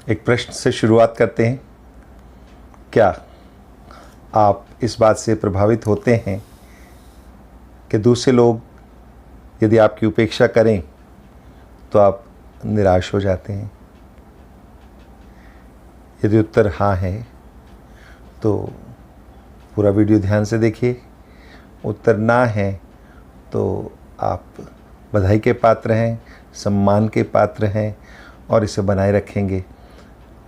एक प्रश्न से शुरुआत करते हैं। क्या आप इस बात से प्रभावित होते हैं कि दूसरे लोग यदि आपकी उपेक्षा करें तो आप निराश हो जाते हैं? यदि उत्तर हाँ है तो पूरा वीडियो ध्यान से देखिए। उत्तर ना है तो आप बधाई के पात्र हैं, सम्मान के पात्र हैं और इसे बनाए रखेंगे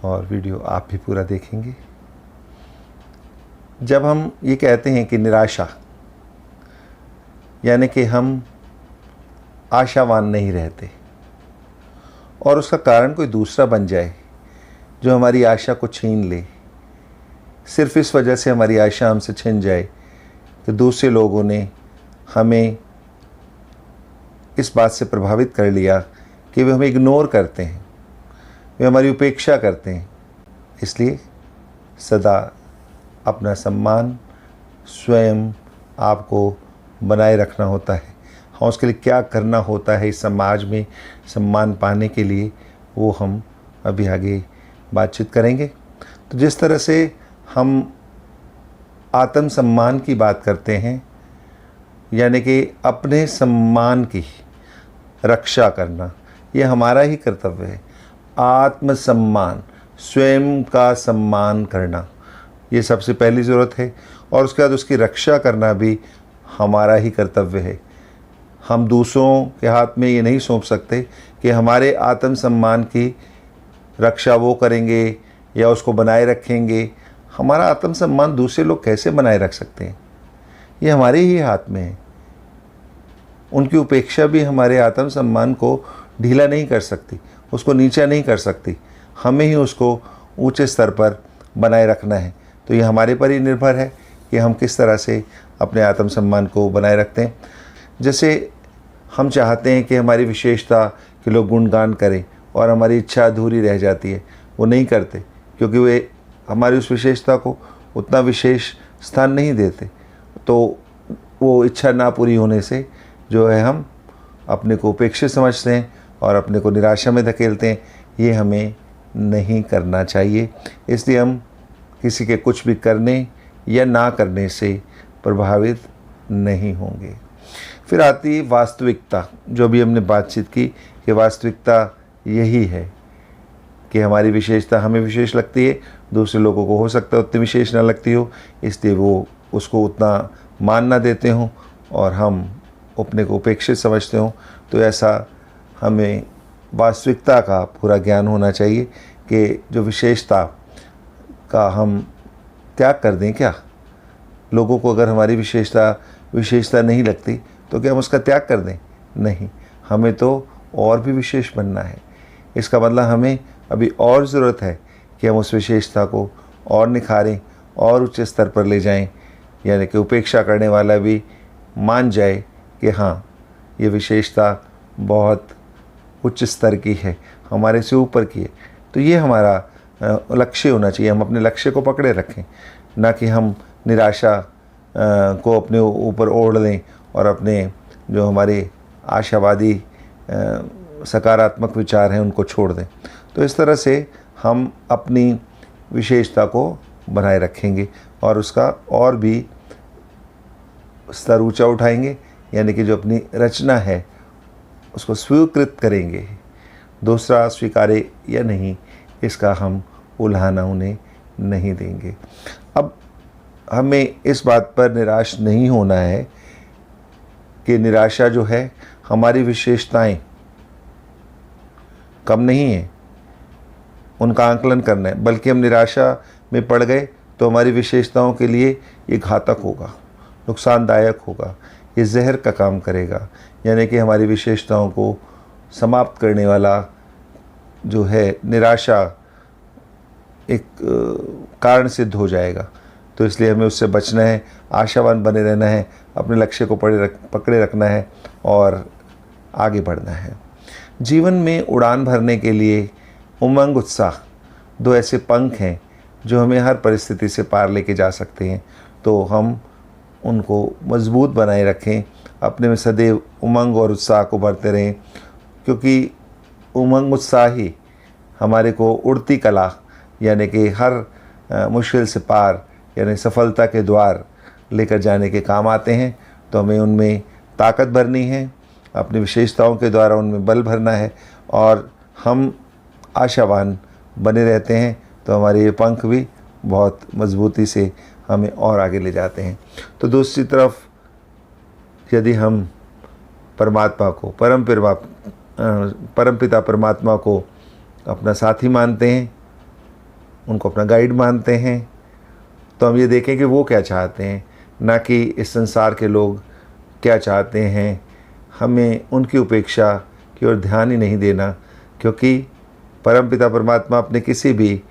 और वीडियो आप भी पूरा देखेंगे। जब हम ये कहते हैं कि निराशा, यानी कि हम आशावान नहीं रहते और उसका कारण कोई दूसरा बन जाए जो हमारी आशा को छीन ले, सिर्फ इस वजह से हमारी आशा हमसे छिन जाए कि दूसरे लोगों ने हमें इस बात से प्रभावित कर लिया कि वे हमें इग्नोर करते हैं, वे हमारी उपेक्षा करते हैं। इसलिए सदा अपना सम्मान स्वयं आपको बनाए रखना होता है। हाँ, उसके लिए क्या करना होता है इस समाज में सम्मान पाने के लिए, वो हम अभी आगे बातचीत करेंगे। तो जिस तरह से हम आत्मसम्मान की बात करते हैं, यानी कि अपने सम्मान की रक्षा करना, ये हमारा ही कर्तव्य है। आत्मसम्मान, स्वयं का सम्मान करना, ये सबसे पहली ज़रूरत है और उसके बाद उसकी रक्षा करना भी हमारा ही कर्तव्य है। हम दूसरों के हाथ में ये नहीं सौंप सकते कि हमारे आत्मसम्मान की रक्षा वो करेंगे या उसको बनाए रखेंगे। हमारा आत्मसम्मान दूसरे लोग कैसे बनाए रख सकते हैं? ये हमारे ही हाथ में है। उनकी उपेक्षा भी हमारे आत्मसम्मान को ढीला नहीं कर सकती, उसको नीचा नहीं कर सकती। हमें ही उसको ऊंचे स्तर पर बनाए रखना है। तो ये हमारे पर ही निर्भर है कि हम किस तरह से अपने आत्मसम्मान को बनाए रखते हैं। जैसे हम चाहते हैं कि हमारी विशेषता के लोग गुणगान करें और हमारी इच्छा अधूरी रह जाती है, वो नहीं करते क्योंकि वे हमारी उस विशेषता को उतना विशेष स्थान नहीं देते। तो वो इच्छा ना पूरी होने से जो है हम अपने को उपेक्षित समझते हैं और अपने को निराशा में धकेलते हैं। ये हमें नहीं करना चाहिए। इसलिए हम किसी के कुछ भी करने या ना करने से प्रभावित नहीं होंगे। फिर आती वास्तविकता, जो भी हमने बातचीत की कि वास्तविकता यही है कि हमारी विशेषता हमें विशेष लगती है, दूसरे लोगों को हो सकता है उतनी विशेष ना लगती हो, इसलिए वो उसको उतना मान ना देते हों और हम अपने को उपेक्षित समझते हों। तो ऐसा हमें वास्तविकता का पूरा ज्ञान होना चाहिए कि जो विशेषता का हम त्याग कर दें। क्या लोगों को अगर हमारी विशेषता नहीं लगती तो क्या हम उसका त्याग कर दें? नहीं, हमें तो और भी विशेष बनना है। इसका मतलब हमें अभी और ज़रूरत है कि हम उस विशेषता को और निखारें और उच्च स्तर पर ले जाएं, यानी कि उपेक्षा करने वाला भी मान जाए कि हाँ, ये विशेषता बहुत उच्च स्तर की है, हमारे से ऊपर की है। तो ये हमारा लक्ष्य होना चाहिए। हम अपने लक्ष्य को पकड़े रखें, ना कि हम निराशा को अपने ऊपर ओढ़ लें और अपने जो हमारे आशावादी सकारात्मक विचार हैं उनको छोड़ दें। तो इस तरह से हम अपनी विशेषता को बनाए रखेंगे और उसका और भी स्तर ऊंचा उठाएंगे, यानी कि जो अपनी रचना है उसको स्वीकृत करेंगे। दूसरा स्वीकारे या नहीं, इसका हम उल्हाना उन्हें नहीं देंगे। अब हमें इस बात पर निराश नहीं होना है कि निराशा जो है, हमारी विशेषताएं कम नहीं है, उनका आंकलन करना है, बल्कि हम निराशा में पड़ गए तो हमारी विशेषताओं के लिए ये घातक होगा, नुकसानदायक होगा, ये जहर का काम करेगा। यानी कि हमारी विशेषताओं को समाप्त करने वाला जो है निराशा एक कारण सिद्ध हो जाएगा। तो इसलिए हमें उससे बचना है, आशावान बने रहना है, अपने लक्ष्य को पकड़े रखना है और आगे बढ़ना है। जीवन में उड़ान भरने के लिए उमंग उत्साह दो ऐसे पंख हैं जो हमें हर परिस्थिति से पार लेके जा सकते हैं। तो हम उनको मजबूत बनाए रखें, अपने में सदैव उमंग और उत्साह को भरते रहें, क्योंकि उमंग उत्साह ही हमारे को उड़ती कला यानी कि हर मुश्किल से पार यानी सफलता के द्वार लेकर जाने के काम आते हैं। तो हमें उनमें ताकत भरनी है, अपनी विशेषताओं के द्वारा उनमें बल भरना है और हम आशावान बने रहते हैं तो हमारे ये पंख भी बहुत मजबूती से हमें और आगे ले जाते हैं। तो दूसरी तरफ यदि हम परमात्मा को परमपिता परमात्मा को अपना साथी मानते हैं, उनको अपना गाइड मानते हैं, तो हम ये देखें कि वो क्या चाहते हैं, ना कि इस संसार के लोग क्या चाहते हैं। हमें उनकी उपेक्षा की ओर ध्यान ही नहीं देना, क्योंकि परमपिता परमात्मा अपने किसी भी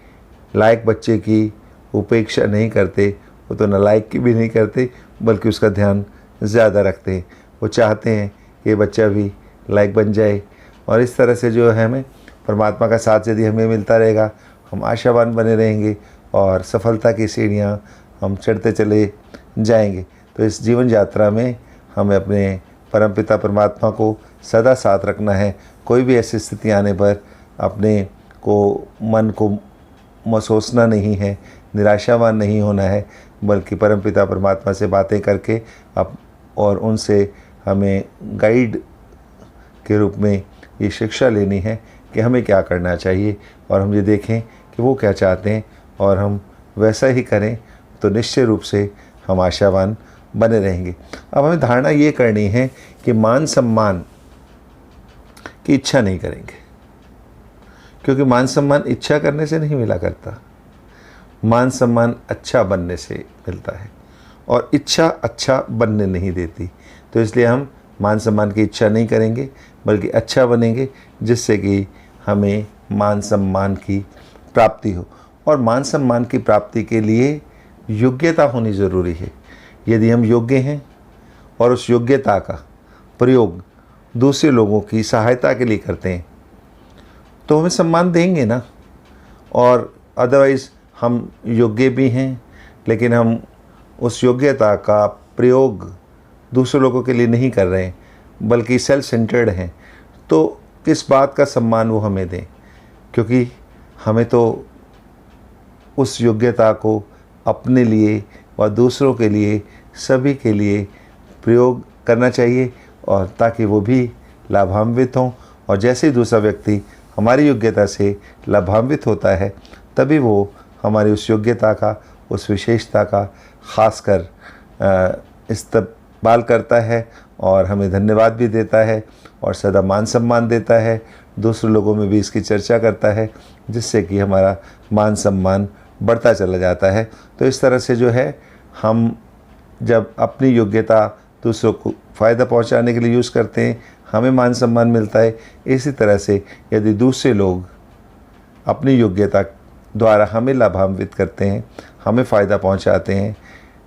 लायक बच्चे की उपेक्षा नहीं करते। वो तो नालायक की भी नहीं करते, बल्कि उसका ध्यान ज़्यादा रखते हैं। वो चाहते हैं कि ये बच्चा भी लायक बन जाए। और इस तरह से जो है हमें परमात्मा का साथ यदि हमें मिलता रहेगा, हम आशावान बने रहेंगे और सफलता की सीढ़ियाँ हम चढ़ते चले जाएंगे। तो इस जीवन यात्रा में हमें अपने परमपिता परमात्मा को सदा साथ रखना है। कोई भी ऐसी स्थिति आने पर अपने को मन को महसूसना नहीं है, निराशावान नहीं होना है, बल्कि परमपिता परमात्मा से बातें करके और उनसे हमें गाइड के रूप में ये शिक्षा लेनी है कि हमें क्या करना चाहिए और हम ये देखें कि वो क्या चाहते हैं और हम वैसा ही करें, तो निश्चय रूप से हम आशावान बने रहेंगे। अब हमें धारणा ये करनी है कि मान सम्मान की इच्छा नहीं करेंगे, क्योंकि मान सम्मान इच्छा करने से नहीं मिला करता। मान सम्मान अच्छा बनने से मिलता है और इच्छा अच्छा बनने नहीं देती। तो इसलिए हम मान सम्मान की इच्छा नहीं करेंगे, बल्कि अच्छा बनेंगे, जिससे कि हमें मान सम्मान की प्राप्ति हो। और मान सम्मान की प्राप्ति के लिए योग्यता होनी ज़रूरी है। यदि हम योग्य हैं और उस योग्यता का प्रयोग दूसरे लोगों की सहायता के लिए करते हैं, तो हमें सम्मान देंगे ना। और अदरवाइज़ हम योग्य भी हैं, लेकिन हम उस योग्यता का प्रयोग दूसरे लोगों के लिए नहीं कर रहे हैं, बल्कि सेल्फ सेंटर्ड हैं, तो किस बात का सम्मान वो हमें दें? क्योंकि हमें तो उस योग्यता को अपने लिए व दूसरों के लिए, सभी के लिए प्रयोग करना चाहिए, और ताकि वो भी लाभान्वित हों। और जैसे ही दूसरा व्यक्ति हमारी योग्यता से लाभान्वित होता है, तभी वो हमारी उस योग्यता का, उस विशेषता का खासकर इस्तेमाल करता है और हमें धन्यवाद भी देता है और सदा मान सम्मान देता है। दूसरे लोगों में भी इसकी चर्चा करता है, जिससे कि हमारा मान सम्मान बढ़ता चला जाता है। तो इस तरह से जो है, हम जब अपनी योग्यता दूसरों को फ़ायदा पहुंचाने के लिए यूज़ करते हैं, हमें मान सम्मान मिलता है। इसी तरह से यदि दूसरे लोग अपनी योग्यता द्वारा हमें लाभान्वित करते हैं, हमें फ़ायदा पहुंचाते हैं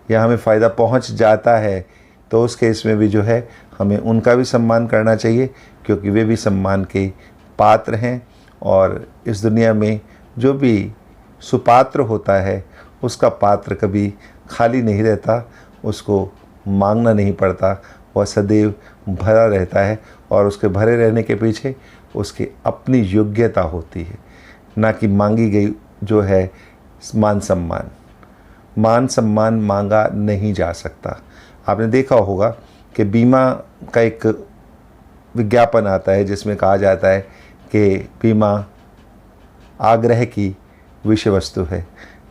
या हमें फ़ायदा पहुंच जाता है, तो उस केस में भी जो है हमें उनका भी सम्मान करना चाहिए, क्योंकि वे भी सम्मान के पात्र हैं। और इस दुनिया में जो भी सुपात्र होता है, उसका पात्र कभी खाली नहीं रहता, उसको मांगना नहीं पड़ता, वह सदैव भरा रहता है। और उसके भरे रहने के पीछे उसकी अपनी योग्यता होती है, ना कि मांगी गई जो है मान सम्मान। मान सम्मान मांगा नहीं जा सकता। आपने देखा होगा कि बीमा का एक विज्ञापन आता है, जिसमें कहा जाता है कि बीमा आग्रह की विषय वस्तु है,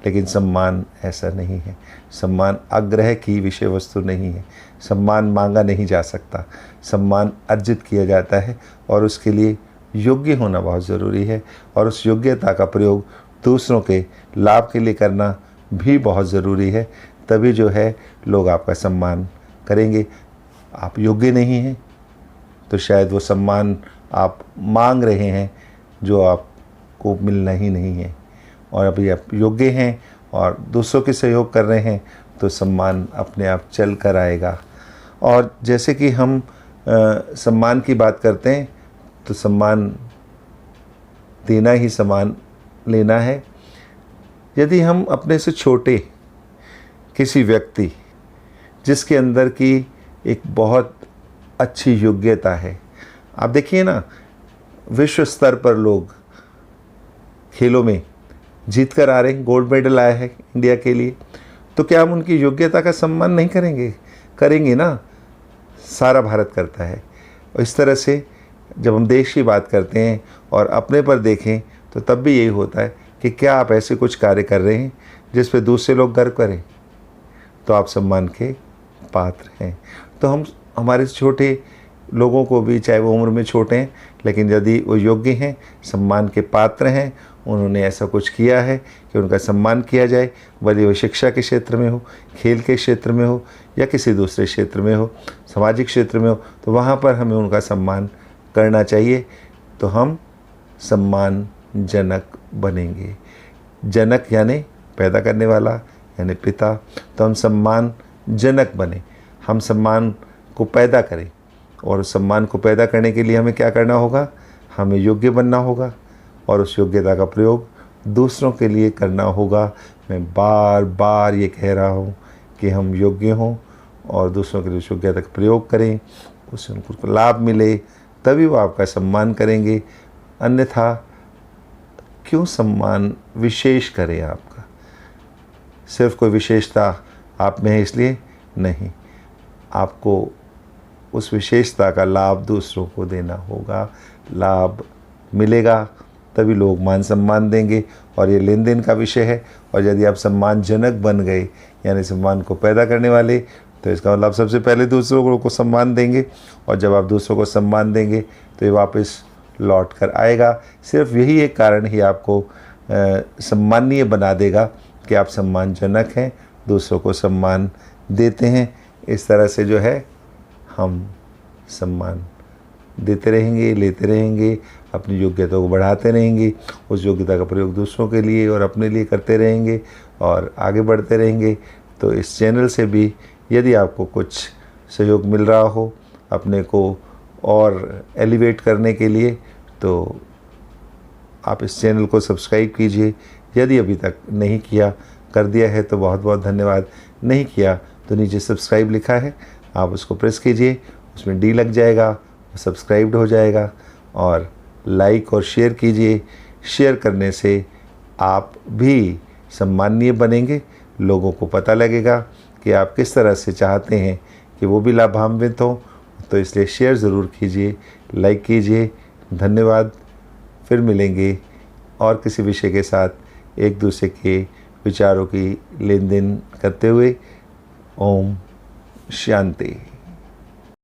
लेकिन सम्मान ऐसा नहीं है। सम्मान आग्रह की विषय वस्तु नहीं है। सम्मान मांगा नहीं जा सकता, सम्मान अर्जित किया जाता है, और उसके लिए योग्य होना बहुत ज़रूरी है। और उस योग्यता का प्रयोग दूसरों के लाभ के लिए करना भी बहुत ज़रूरी है। तभी जो है लोग आपका सम्मान करेंगे। आप योग्य नहीं हैं, तो शायद वो सम्मान आप मांग रहे हैं जो आपको मिलना ही नहीं है। और अभी आप योग्य हैं और दूसरों के सहयोग कर रहे हैं, तो सम्मान अपने आप चल कर आएगा। और जैसे कि हम सम्मान की बात करते हैं, तो सम्मान देना ही सम्मान लेना है। यदि हम अपने से छोटे किसी व्यक्ति, जिसके अंदर की एक बहुत अच्छी योग्यता है, आप देखिए ना, विश्व स्तर पर लोग खेलों में जीत कर आ रहे हैं, गोल्ड मेडल आया है इंडिया के लिए, तो क्या हम उनकी योग्यता का सम्मान नहीं करेंगे? करेंगे ना। सारा भारत करता है। और इस तरह से जब हम देश की बात करते हैं और अपने पर देखें तो तब भी यही होता है कि क्या आप ऐसे कुछ कार्य कर रहे हैं जिस पे दूसरे लोग गर्व करें, तो आप सम्मान के पात्र हैं। तो हम हमारे छोटे लोगों को भी, चाहे वो उम्र में छोटे हैं, लेकिन यदि वो योग्य हैं, सम्मान के पात्र हैं, उन्होंने ऐसा कुछ किया है कि उनका सम्मान किया जाए, भले वो शिक्षा के क्षेत्र में हो, खेल के क्षेत्र में हो, या किसी दूसरे क्षेत्र में हो, सामाजिक क्षेत्र में हो, तो वहाँ पर हमें उनका सम्मान करना चाहिए। तो हम सम्मानजनक बनेंगे। जनक यानी पैदा करने वाला, यानी पिता। तो हम सम्मानजनक बने, हम सम्मान को पैदा करें। और सम्मान को पैदा करने के लिए हमें क्या करना होगा? हमें योग्य बनना होगा और उस योग्यता का प्रयोग दूसरों के लिए करना होगा। मैं बार बार ये कह रहा हूँ कि हम योग्य हों और दूसरों के लिए उस योग्यता का प्रयोग करें, उससे उनको लाभ मिले, तभी वो आपका सम्मान करेंगे। अन्यथा क्यों सम्मान विशेष करें आपका? सिर्फ कोई विशेषता आप में है इसलिए नहीं, आपको उस विशेषता का लाभ दूसरों को देना होगा। लाभ मिलेगा तभी लोग मान सम्मान देंगे, और ये लेन देन का विषय है। और यदि आप सम्मानजनक बन गए, यानी सम्मान को पैदा करने वाले, तो इसका मतलब सबसे पहले दूसरों को सम्मान देंगे, और जब आप दूसरों को सम्मान देंगे तो ये वापस लौट कर आएगा। सिर्फ यही एक कारण ही आपको सम्मानीय बना देगा कि आप सम्मानजनक हैं, दूसरों को सम्मान देते हैं। इस तरह से जो है हम सम्मान देते रहेंगे, लेते रहेंगे, अपनी योग्यता को बढ़ाते रहेंगे, उस योग्यता का प्रयोग दूसरों के लिए और अपने लिए करते रहेंगे और आगे बढ़ते रहेंगे। तो इस चैनल से भी यदि आपको कुछ सहयोग मिल रहा हो अपने को और एलिवेट करने के लिए, तो आप इस चैनल को सब्सक्राइब कीजिए। यदि अभी तक नहीं किया, कर दिया है तो बहुत बहुत धन्यवाद। नहीं किया तो नीचे सब्सक्राइब लिखा है, आप उसको प्रेस कीजिए, उसमें डी लग जाएगा, सब्सक्राइब्ड हो जाएगा। और लाइक और शेयर कीजिए। शेयर करने से आप भी सम्मानीय बनेंगे, लोगों को पता लगेगा कि आप किस तरह से चाहते हैं कि वो भी लाभान्वित हों। तो इसलिए शेयर ज़रूर कीजिए, लाइक कीजिए। धन्यवाद। फिर मिलेंगे और किसी विषय के साथ एक दूसरे के विचारों की लेन देन करते हुए। ओम शांति।